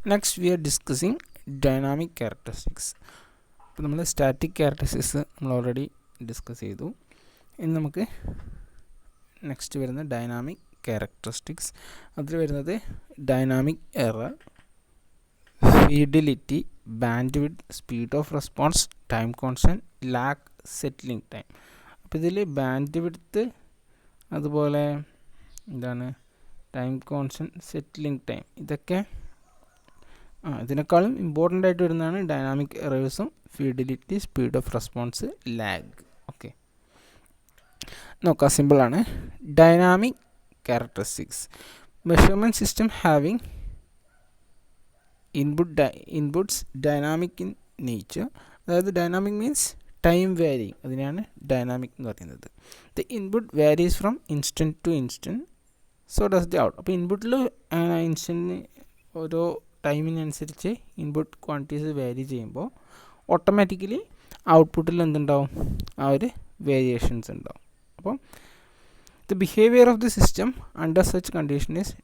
Next we are discussing dynamic characteristics. അപ്പോൾ നമ്മൾ static characteristics നമ്മൾ ഓൾറെഡി ഡിസ്കസ് ചെയ്തു. ഇനി നമുക്ക് നെക്സ്റ്റ് വരുന്ന ഡൈനാമിക് ക്യാരക്ടറിസ്റ്റിക്സ്. അതിൽ വരുന്നത് dynamic error, fidelity, band width, speed of response, time constant, lag, settling time. അപ്പോൾ ഇതിൽ ബാൻഡ് വിഡ്ത്ത്, അതുപോലെ എന്താണ് ടൈം കോൺസ്റ്റൻറ്റ്, സെറ്റിലിംഗ് ടൈം, ഇതൊക്കെ ഇതിനേക്കാളും ഇമ്പോർട്ടൻ്റ് ആയിട്ട് വരുന്നതാണ് ഡൈനാമിക് എറേഴ്സും fidelity, speed of response, lag. Okay, നോക്കാം, സിമ്പിളാണ്. Dynamic characteristics: measurement system having inputs dynamic in nature. അതായത് ഡൈനാമിക് മീൻസ് ടൈം വാരിയിങ്, അതിനാണ് ഡൈനാമിക് എന്ന് പറയുന്നത്. The input varies from instant to instant, so does the out. അപ്പോൾ ഇൻപുട്ടിൽ ഇൻസ്റ്റൻറ്റിന് ഓരോ ടൈമിനനുസരിച്ച് input quantities വാരി ചെയ്യുമ്പോൾ ഓട്ടോമാറ്റിക്കലി ഔട്ട്പുട്ടിൽ എന്തുണ്ടാവും, ആ ഒരു വേരിയേഷൻസ് ഉണ്ടാവും. അപ്പം the behaviour of the system under such condition is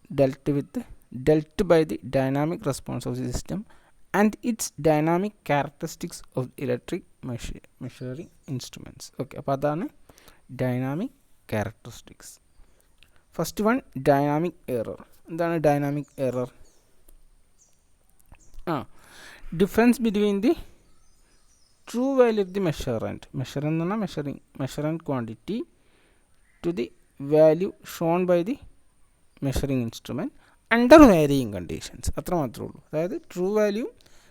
dealt by the dynamic response of the system and its dynamic characteristics of electric measuring instruments. Okay, അപ്പോൾ അതാണ് dynamic characteristics. First one, dynamic error. എന്താണ് dynamic error? Difference between the true value of the measurand എന്ന് പറഞ്ഞാൽ measurand quantity to the value shown by the measuring instrument under varying conditions. അത്ര മാത്രമേ ഉള്ളൂ. അതായത് true value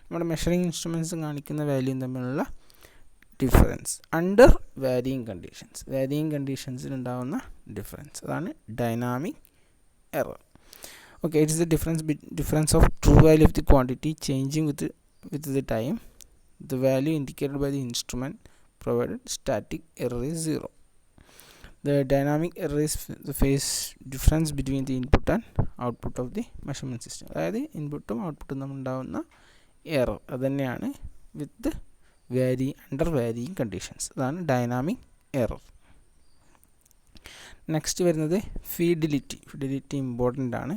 നമ്മുടെ measuring instruments കാണിക്കുന്ന വാല്യൂയും തമ്മിലുള്ള ഡിഫറൻസ് അണ്ടർ വാരിയിങ് കണ്ടീഷൻസിൽ ഉണ്ടാകുന്ന ഡിഫറൻസ്, അതാണ് dynamic error. Okay, it is the difference of true value of the quantity changing with the time. The value indicated by the instrument provided static error is 0. The dynamic error is the phase difference between the input and output of the measurement system. അതായത് ഇൻപുട്ടും ഔട്ട്പുട്ടും തമ്മിൽ ഉണ്ടാകുന്ന error, അതുതന്നെയാണ് with under varying conditions, അതാണ് dynamic error. Next വരുന്നത് fidelity important ആണ്.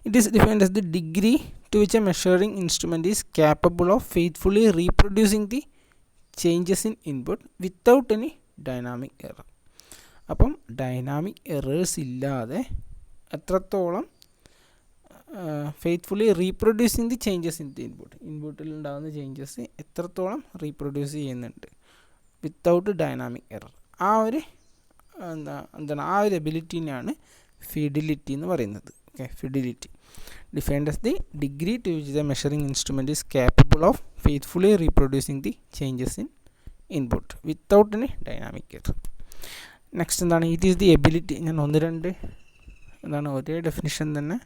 It is defined as the degree to which a measuring instrument is capable of faithfully reproducing the changes in input without any dynamic error. അപ്പം dynamic errors ഇല്ലാതെ എത്രത്തോളം faithfully reproducing the changes in the ഇൻപുട്ടിൽ ഉണ്ടാകുന്ന changes എത്രത്തോളം reproduce ചെയ്യുന്നുണ്ട് without dynamic error, ആ ഒരു ആ ഒരു എബിലിറ്റിനെയാണ് ഫിഡിലിറ്റി എന്ന് പറയുന്നത്. Okay, fidelity defined as the degree to which the measuring instrument is capable of faithfully reproducing the changes in input without any dynamic error. Next എന്താണ്? It is the ability. ഞാൻ ഒരേ definition തന്നെ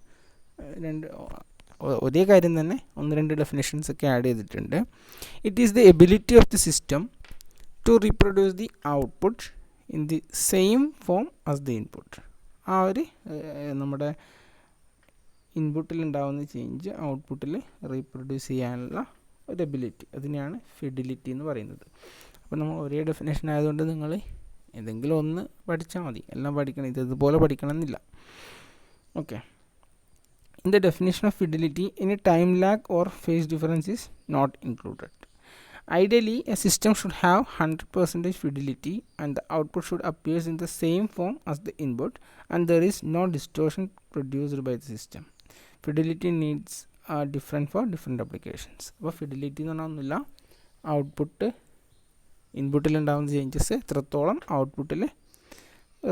ഒരേ കാര്യം തന്നെ രണ്ട് ഡെഫിനിഷൻസ് ഒക്കെ add ചെയ്തിട്ടുണ്ട്. It is the ability of the system to reproduce the output in the same form as the input. ആ ഒരു നമ്മുടെ ഇൻപുട്ടിൽ ഉണ്ടാകുന്ന ചേഞ്ച് ഔട്ട്പുട്ടിൽ റീപ്രൊഡ്യൂസ് ചെയ്യാനുള്ള ഒരു എബിലിറ്റി, അതിനെയാണ് ഫിഡിലിറ്റി എന്ന് പറയുന്നത്. അപ്പോൾ നമ്മൾ ഒരേ ഡെഫിനേഷൻ ആയതുകൊണ്ട് നിങ്ങൾ ഏതെങ്കിലും ഒന്ന് പഠിച്ചാൽ മതി, എല്ലാം പഠിക്കണം, ഇതുപോലെ പഠിക്കണം എന്നില്ല. Okay, in the definition of fidelity any time lag or phase difference is not included. Ideally, a system should have 100% fidelity and the output should appear in the same form as the input and there is no distortion produced by the system. Fidelity needs are different for different applications. അപ്പോൾ fidelity എന്ന് പറഞ്ഞാൽ ഒന്നുമില്ല, output ഇൻപുട്ടിൽ ഉണ്ടാകുന്ന changes എത്രത്തോളം ഔട്ട്പുട്ടിൽ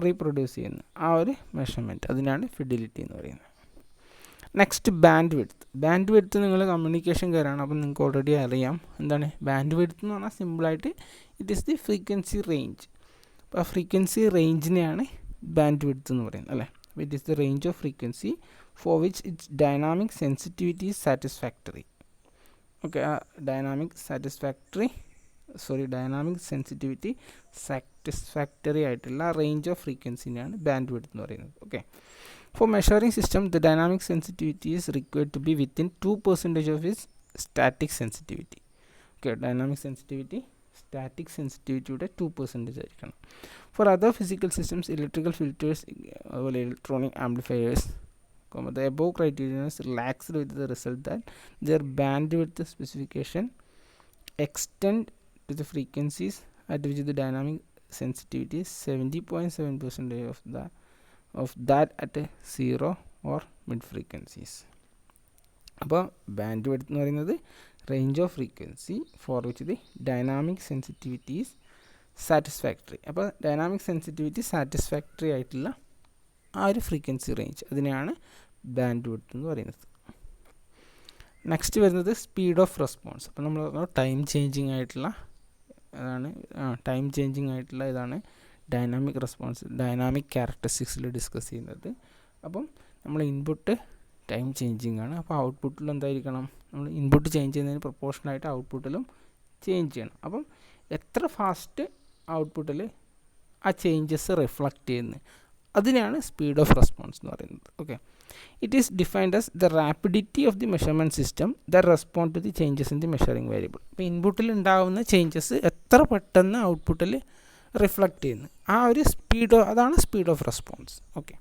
reproduce ചെയ്യുന്നു, ആ ഒരു മെഷർമെൻറ്റ്, അതിനാണ് ഫിഡിലിറ്റി എന്ന് പറയുന്നത്. നെക്സ്റ്റ് ബാൻഡ് വിഡ്ത്ത് നിങ്ങൾ കമ്മ്യൂണിക്കേഷൻ കയറാണ്, അപ്പം നിങ്ങൾക്ക് ഓൾറെഡി അറിയാം എന്താണ് ബാൻഡ് വിഡ്ത്ത് എന്ന് പറഞ്ഞാൽ. സിമ്പിളായിട്ട് it is the frequency range. അപ്പോൾ ആ ഫ്രീക്വൻസി റേഞ്ചിനെയാണ് ബാൻഡ് വിഡ്ത്ത് എന്ന് പറയുന്നത്, അല്ലേ. It is the range of frequency for which its dynamic sensitivity is satisfactory. Okay, ആ ഡൈനാമിക് സെൻസിറ്റിവിറ്റി സാറ്റിസ്ഫാക്ടറി ആയിട്ടുള്ള റേഞ്ച് ഓഫ് ഫ്രീക്വൻസിനെയാണ് ബാൻഡ് വിഡ്ത്ത് എന്ന് പറയുന്നത്. ഓക്കെ, for measuring system the dynamic sensitivity is required to be within 2% of its static sensitivity. Okay, dynamic sensitivity static sensitivity യുടെ 2% ആയിരിക്കണം. For other physical systems, electrical filters, electronic amplifiers, the above criterion is relaxed with the result that their bandwidth specification extend to the frequencies at which the dynamic sensitivity is 70.7% of that at a 0 or mid frequencies. അപ്പോൾ bandwidth എന്ന് പറയുന്നത് range of frequency for which the dynamic sensitivity is satisfactory. അപ്പോൾ dynamic sensitivity satisfactory ആയിട്ടുള്ള ആ ഒരു frequency range, അതിനെയാണ് bandwidth എന്ന് പറയുന്നത്. നെക്സ്റ്റ് വരുന്നത് സ്പീഡ് ഓഫ് റെസ്പോൺസ്. അപ്പോൾ നമ്മൾ പറഞ്ഞു ടൈം ചേഞ്ചിങ് ആയിട്ടുള്ള ഇതാണ് ഡൈനാമിക് റെസ്പോൺസ്, ഡൈനാമിക് ക്യാരക്ടറിസ്റ്റിക്സിൽ ഡിസ്കസ് ചെയ്യുന്നത്. അപ്പം നമ്മൾ ഇൻപുട്ട് ടൈം ചേഞ്ചിങ് ആണ്. അപ്പോൾ ഔട്ട്പുട്ടിൽ എന്തായിരിക്കണം, നമ്മൾ ഇൻപുട്ട് ചേഞ്ച് ചെയ്യുന്നതിന് പ്രൊപ്പോർഷനായിട്ട് ഔട്ട്പുട്ടിലും ചേഞ്ച് ചെയ്യണം. അപ്പം എത്ര ഫാസ്റ്റ് ഔട്ട്പുട്ടിൽ ആ ചേഞ്ചസ് റിഫ്ലക്റ്റ് ചെയ്യുന്നത്, അതിനാണ് സ്പീഡ് ഓഫ് റെസ്പോൺസ് എന്ന് പറയുന്നത്. Okay, it is defined as the rapidity of the measurement system the respond to the changes in the measuring variable. അപ്പോൾ ഇൻപുട്ടിൽ ഉണ്ടാകുന്ന ചേഞ്ചസ് എത്ര പെട്ടെന്ന് ഔട്ട്പുട്ടിൽ റിഫ്ലക്റ്റ് ചെയ്യുന്നു, ആ ഒരു സ്പീഡ്, അതാണ് speed of response. Okay,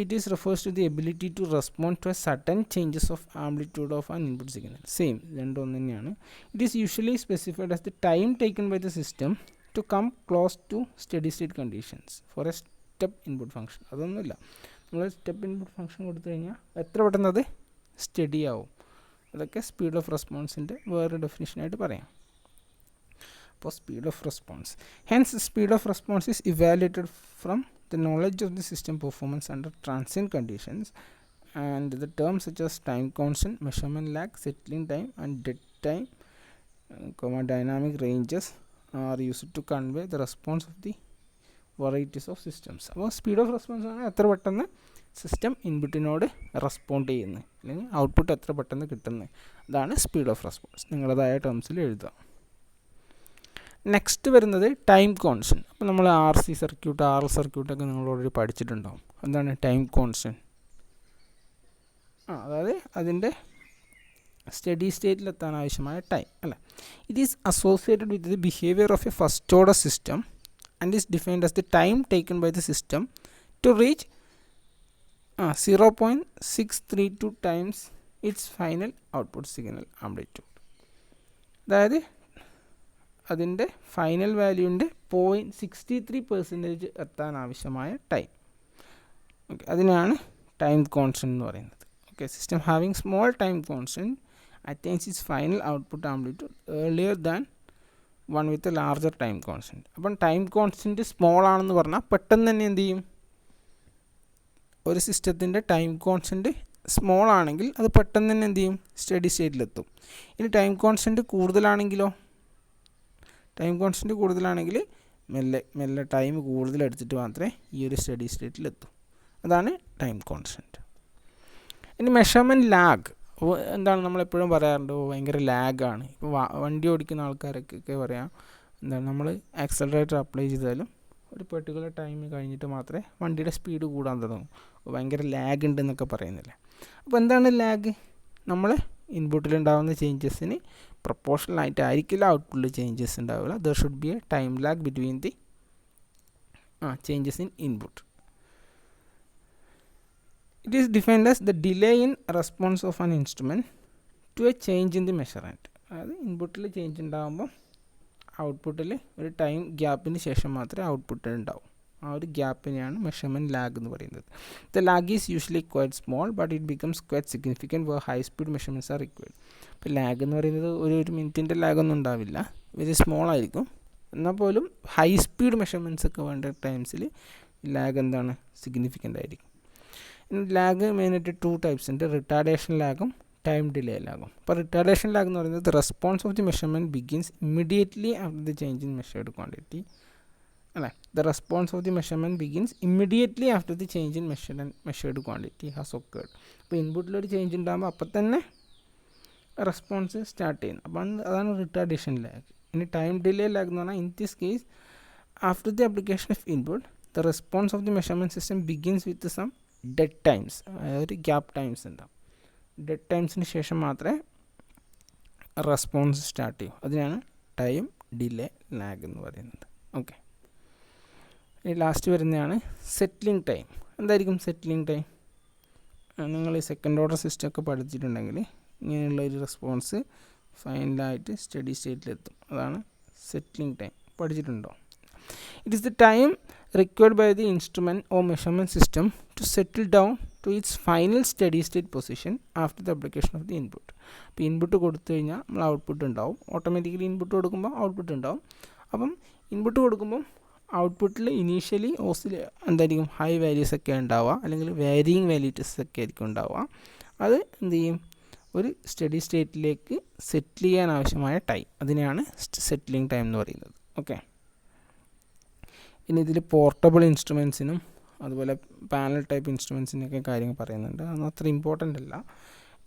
it is refers to the ability to respond to a certain changes of amplitude of an input signal. Same രണ്ടും തന്നെയാണ്. It is usually specified as the time taken by the system to come close to steady state conditions for a step input function. അതൊന്നുമില്ല, നമ്മൾ step input function കൊടുത്തു കഴിഞ്ഞാൽ എത്ര പെട്ടെന്ന് അത് study ആവും, അതൊക്കെ സ്പീഡ് ഓഫ് റെസ്പോൺസിൻ്റെ വേറെ ഡെഫിനിഷനായിട്ട് പറയാം. അപ്പോൾ speed of response, hence speed of response is evaluated from the knowledge of the system performance under transient conditions, and the terms such as time constant, measurement lag, settling time and dead time, dynamic ranges are used to convey the response of the varieties of systems. അപ്പോൾ speed of response ആണ് എത്ര പെട്ടെന്ന് system ഇൻപുട്ടിനോട് respond ചെയ്യുന്നത്, അല്ലെങ്കിൽ output എത്ര പെട്ടെന്ന് കിട്ടുന്നത്, അതാണ് സ്പീഡ് ഓഫ് റെസ്പോൺസ്. നിങ്ങളതായ ടേംസിൽ എഴുതുക. നെക്സ്റ്റ് വരുന്നത് ടൈം കോൺസ്റ്റൻറ്റ്. അപ്പോൾ നമ്മൾ R C circuit, R L സർക്യൂട്ടൊക്കെ നിങ്ങൾ ഓൾറെഡി പഠിച്ചിട്ടുണ്ടാവും. എന്താണ് ടൈം കോൺസ്റ്റൻറ്റ്? അതായത് അതിൻ്റെ സ്റ്റഡി സ്റ്റേറ്റിലെത്താൻ ആവശ്യമായ ടൈം അല്ലേ. It is associated with the behaviour of a first order system and is defined as the time taken by the system to reach 0.632 times its final output signal amplitude. അതായത് അതിൻ്റെ final വാല്യൂൻ്റെ 0.63% എത്താൻ ആവശ്യമായ time. Okay, അതിനാണ് time constant എന്ന് പറയുന്നത്. Okay, system having small time constant attains its final output amplitude earlier than one with a larger time constant. അപ്പം time constant small ആണെന്ന് പറഞ്ഞാൽ പെട്ടെന്ന് തന്നെ എന്ത് ചെയ്യും, ഒരു സിസ്റ്റത്തിൻ്റെ ടൈം കോൺസ്റ്റൻറ്റ് സ്മോൾ ആണെങ്കിൽ അത് പെട്ടെന്ന് തന്നെ എന്ത് ചെയ്യും, സ്റ്റഡി സ്റ്റേറ്റിലെത്തും. ഇനി ടൈം കോൺസ്റ്റൻറ്റ് കൂടുതലാണെങ്കിലോ, ടൈം കോൺസ്റ്റൻറ്റ് കൂടുതലാണെങ്കിൽ മെല്ലെ ടൈം കൂടുതലെടുത്തിട്ട് മാത്രമേ ഈ ഒരു സ്റ്റഡി സ്റ്റേറ്റിലെത്തൂ. അതാണ് ടൈം കോൺസ്റ്റൻറ്റ്. ഇനി മെഷർമെൻറ്റ് ലാഗ് എന്താണ്, നമ്മളെപ്പോഴും പറയാറുണ്ട് ഭയങ്കര ലാഗാണ്. ഇപ്പോൾ വണ്ടി ഓടിക്കുന്ന ആൾക്കാരൊക്കെ പറയാം, എന്താണ് നമ്മൾ ആക്സലറേറ്റർ അപ്ലൈ ചെയ്താലും ഒരു പെർട്ടിക്കുലർ ടൈം കഴിഞ്ഞിട്ട് മാത്രമേ വണ്ടിയുടെ സ്പീഡ് കൂടാൻ തുടങ്ങും, ഭയങ്കര ലാഗ് ഉണ്ടെന്നൊക്കെ പറയുന്നില്ലേ. അപ്പോൾ എന്താണ് ലാഗ്? നമ്മൾ ഇൻപുട്ടിലുണ്ടാകുന്ന ചേഞ്ചസിന് പ്രൊപ്പോർഷണലായിട്ട് ആയിരിക്കില്ല ഔട്ട്പുട്ടിൽ ചേഞ്ചസ് ഉണ്ടാവില്ല. There should be a time lag between the changes in input. It is defined as the delay in response of an instrument to a change in the measurement. അതായത് ഇൻപുട്ടിൽ ചേഞ്ച് ഉണ്ടാകുമ്പോൾ ഔട്ട്പുട്ടിൽ ഒരു time ഗ്യാപ്പിന് ശേഷം മാത്രമേ output ഉണ്ടാവും. ആ ഒരു ഗ്യാപ്പിനെയാണ് മെഷർമെൻറ്റ് ലാഗ് എന്ന് പറയുന്നത്. The lag is usually quite small but it becomes quite significant for high speed measurements are required. ഇപ്പോൾ ലാഗ് എന്ന് പറയുന്നത് ഒരു മിനിറ്റിൻ്റെ ലാഗൊന്നും ഉണ്ടാവില്ല, വെരി സ്മോൾ ആയിരിക്കും. എന്നാൽ പോലും ഹൈ സ്പീഡ് മെഷർമെൻറ്റ്സ് ഒക്കെ വേണ്ട ടൈംസിൽ ലാഗ് എന്താണ്, സിഗ്നിഫിക്കൻ്റ് ആയിരിക്കും. ലാഗ് മെയിനായിട്ട് 2 ടൈപ്സ് ഉണ്ട്, റിട്ടാർഡേഷൻ ലാഗും ടൈം ഡിലേ ലാഗും. അപ്പോൾ റിട്ടാർഡേഷൻ ലാഗ് എന്ന് പറയുന്നത് the response of the measurement begins immediately after the change in measured quantity അല്ലേ. The response of the measurement begins immediately after the change in measured quantity has occurred. അപ്പോൾ ഇൻപുട്ടിലൊരു change ഉണ്ടാകുമ്പോൾ അപ്പം തന്നെ response start ചെയ്യുന്നു. അപ്പം അതാണ് retardation lag. ഇനി ടൈം ഡിലേ ലാഗ് എന്ന് പറഞ്ഞാൽ in this case after the application of input the response of the measurement system begins with some dead times, അതായത് ഗ്യാപ്പ് ടൈംസ് ഉണ്ടാവും. ഡെഡ് ടൈംസിന് ശേഷം മാത്രമേ റെസ്പോൺസ് സ്റ്റാർട്ട് ചെയ്യൂ. അതിനാണ് ടൈം ഡിലേ ലാഗ് എന്ന് പറയുന്നത്. ഓക്കെ, ഇനി ലാസ്റ്റ് വരുന്നതാണ് സെറ്റിലിംഗ് ടൈം. എന്തായിരിക്കും സെറ്റിലിംഗ് ടൈം? നിങ്ങൾ ഈ സെക്കൻഡ് ഓർഡർ സിസ്റ്റം ഒക്കെ പഠിച്ചിട്ടുണ്ടെങ്കിൽ ഇങ്ങനെയുള്ള ഒരു റെസ്പോൺസ് ഫൈനലായിട്ട് സ്റ്റഡി സ്റ്റേറ്റിലെത്തും. അതാണ് സെറ്റിലിംഗ് ടൈം. പഠിച്ചിട്ടുണ്ടോ? It is the time required by the instrument or measurement system to settle down to its final steady state position after the application of the input. അപ്പോൾ input കൊടുത്തു കഴിഞ്ഞാൽ നമ്മൾ output ഉണ്ടാവും. Automatically input കൊടുക്കുമ്പോൾ output ഉണ്ടാവും. അപ്പം input കൊടുക്കുമ്പം ഔട്ട്പുട്ടിൽ ഇനീഷ്യലി എന്തായിരിക്കും ഹൈ വാല്യൂസ് ഒക്കെ ഉണ്ടാവുക, അല്ലെങ്കിൽ വേരിയിങ് വാല്യൂസ് ഒക്കെ ആയിരിക്കും ഉണ്ടാവുക. അത് എന്ത് ചെയ്യും, ഒരു സ്റ്റഡി സ്റ്റേറ്റിലേക്ക് സെറ്റിൽ ചെയ്യാൻ ആവശ്യമായ ടൈം, അതിനെയാണ് സെറ്റിലിംഗ് ടൈം എന്ന് പറയുന്നത്. ഓക്കെ. ഇനി ഇതിൽ പോർട്ടബിൾ ഇൻസ്ട്രുമെൻസിനും അതുപോലെ പാനൽ ടൈപ്പ് ഇൻസ്ട്രുമെൻസിനൊക്കെ കാര്യങ്ങൾ പറയുന്നുണ്ട്. അതൊന്നും അത്ര ഇമ്പോർട്ടൻ്റ് അല്ല.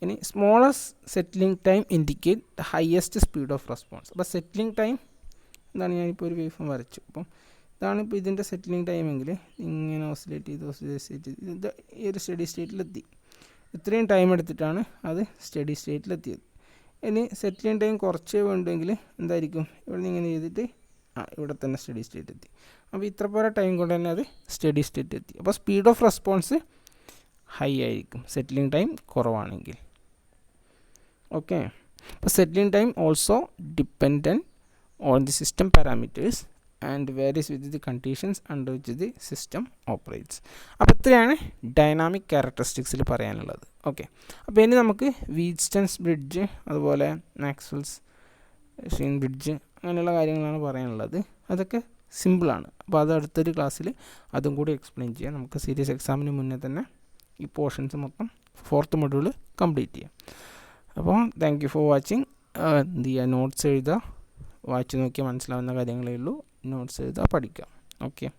ഇനി smallest settling time indicate the highest speed of response. അപ്പോൾ സെറ്റിലിംഗ് ടൈം എന്താണ്, ഞാനിപ്പോൾ ഒരു വേവ് ഫോം വരച്ചു. അപ്പം ഇതാണിപ്പോൾ ഇതിൻ്റെ സെറ്റിലിംഗ് ടൈം എങ്കിൽ ഇങ്ങനെ ഓസിലേറ്റ് ചെയ്ത് ഇത് ഈ ഒരു സ്റ്റഡി സ്റ്റേറ്റിലെത്തി. ഇത്രയും ടൈം എടുത്തിട്ടാണ് അത് സ്റ്റഡി സ്റ്റേറ്റിലെത്തിയത്. ഇനി സെറ്റിലിംഗ് ടൈം കുറച്ചേ വേണ്ടെങ്കിൽ എന്തായിരിക്കും, ഇവിടെ നിന്ന് ഇങ്ങനെ ചെയ്തിട്ട് ഇവിടെ തന്നെ സ്റ്റഡി സ്റ്റേറ്റ് എത്തി. അപ്പോൾ ഇത്ര പോലെ ടൈം കൊണ്ട് തന്നെ അത് സ്റ്റഡി സ്റ്റേറ്റ് എത്തി. അപ്പോൾ സ്പീഡ് ഓഫ് റെസ്പോൺസ് ഹൈ ആയിരിക്കും സെറ്റിലിംഗ് ടൈം കുറവാണെങ്കിൽ. ഓക്കെ. അപ്പോൾ settling time also dependent on the system parameters and varies with the conditions under which the system operates. അപ്പോൾ ഇത്രയാണ് ഡൈനാമിക് ക്യാരക്ടറിസ്റ്റിക്സിൽ പറയാനുള്ളത്. ഓക്കെ. അപ്പോൾ ഇനി നമുക്ക് വീറ്റ്സ്റ്റൺസ് ബ്രിഡ്ജ് അതുപോലെ മാക്സ്വെൽസ് ഷീൻ ബ്രിഡ്ജ് അങ്ങനെയുള്ള കാര്യങ്ങളാണ് പറയാനുള്ളത്. അതൊക്കെ സിമ്പിളാണ്. അപ്പോൾ അത് അടുത്തൊരു ക്ലാസ്സിൽ അതും കൂടി എക്സ്പ്ലെയിൻ ചെയ്യാം. നമുക്ക് സീരിയസ് എക്സാമിന് മുന്നേ തന്നെ ഈ പോർഷൻസ് മൊത്തം 4th മൊഡ്യൂൾ കംപ്ലീറ്റ് ചെയ്യാം. അപ്പോൾ താങ്ക് യു ഫോർ വാച്ചിങ്. എന്ത് ചെയ്യുക, നോട്ട്സ് എഴുതുക, വായിച്ച് നോക്കിയാൽ മനസ്സിലാവുന്ന കാര്യങ്ങളേ ഉള്ളൂ. നോട്ട്സ് എഴുതുക, പഠിക്കുക. ഓക്കെ.